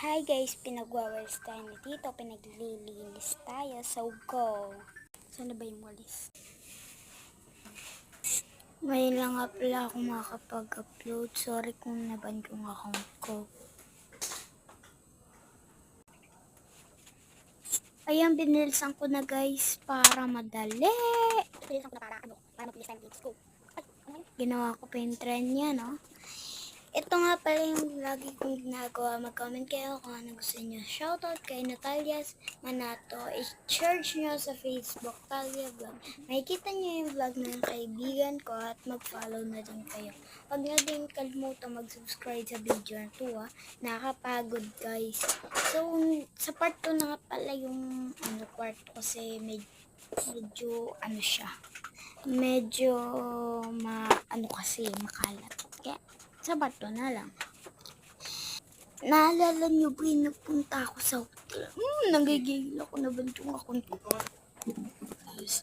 Hi guys, pinagwawalis tayo na dito, pinaglilinis tayo, so go! Saan na ba yung walis? Ngayon lang nga pala ako makakapag-upload, sorry kung naban yung account ko. Ayan, binilisan ko na guys, para madali! Binilisan ko na para mabilis tayo dito, go! Ginawa ko pa yung trend niya, no? Ito nga pala yung lagi kong ginagawa. Mag-comment kayo kung ano gusto nyo. Shoutout kay Natalia Manato. I-search nyo sa Facebook, Talia Vlog. Makikita nyo yung vlog ng kaibigan ko at mag-follow na din kayo. Huwag na din kalimutan mag-subscribe sa video na ito. Nakakapagod guys. So, sa part 2 na nga pala yung kwarto kasi medyo siya. Medyo makalat. Kaya, sa bato na lang. Naalala nyo ba yung nagpunta ako sa hotel? Nagigil ako, nabantong ako.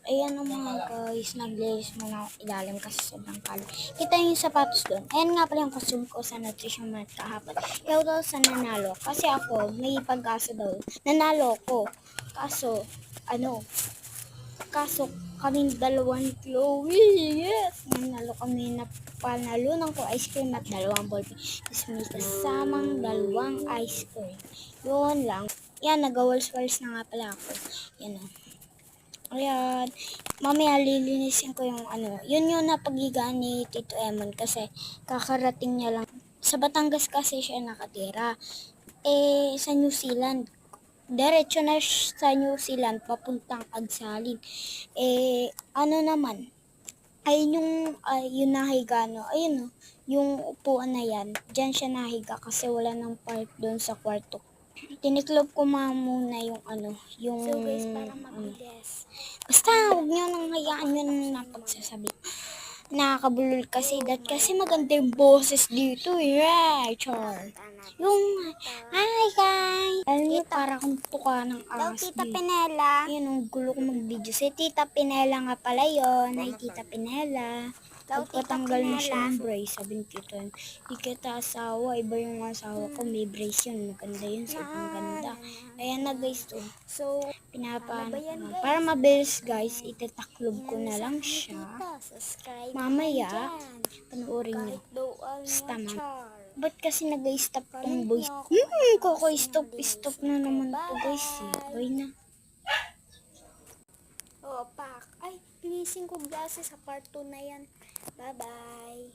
Ayan o mga guys, naglilis mo na ilalim kasi sobrang kalo. Kita yung sapatos doon. Ayan nga pala yung costume ko sa nutrition month kahapon. Kaya daw sa nanalo. Kasi ako, may pag-asa daw. Nanalo ko. Kaso kaming dalawang Chloe, yes! Nanalo kami na panalunan ko ice cream at dalawang ballpen. Tapos may kasamang dalawang ice cream. Yun lang. Yan, nag-wals-wals na nga pala ako. Yan o. Ayan. Mamaya lilinisin ko yung Yun yung napagigaan ni Tito Emon kasi kakarating niya lang. Sa Batangas kasi siya nakatira. Sa New Zealand. Diretso na sa New Zealand papuntang Agsalin. Naman yung nahiga ayun yung upuan na yan, dyan siya nahiga kasi wala nang park doon sa kwarto. Tiniklob ko muna yung yung so guys, para mabilis basta huwag nyo nang hayaan yun na pagsasabi. Nakakabulol kasi kasi maganda yung boses dito char. Yung hi guys, alam niyo para akong tuka ng aso. Tita Pinela. Yun ang gulo ko mag-video. Si Tita Pinela nga pala yun. Ay Tita Pinela. Pagpatanggal na siya ng brace, sabi ni Tito, di kita asawa, iba yung asawa ko, may brace yun, maganda yun, sobrang ganda. Ayan na guys to. So, pinapaano ko na. Para mabilis guys, itataklob ko na lang siya. Mamaya, panoorin nyo. Basta ba't kasi nag-stop tong voice? Stop na naman to guys. Bye na. Pak. Ay, pinising ko glasses sa part 2 na yan. Bye-bye.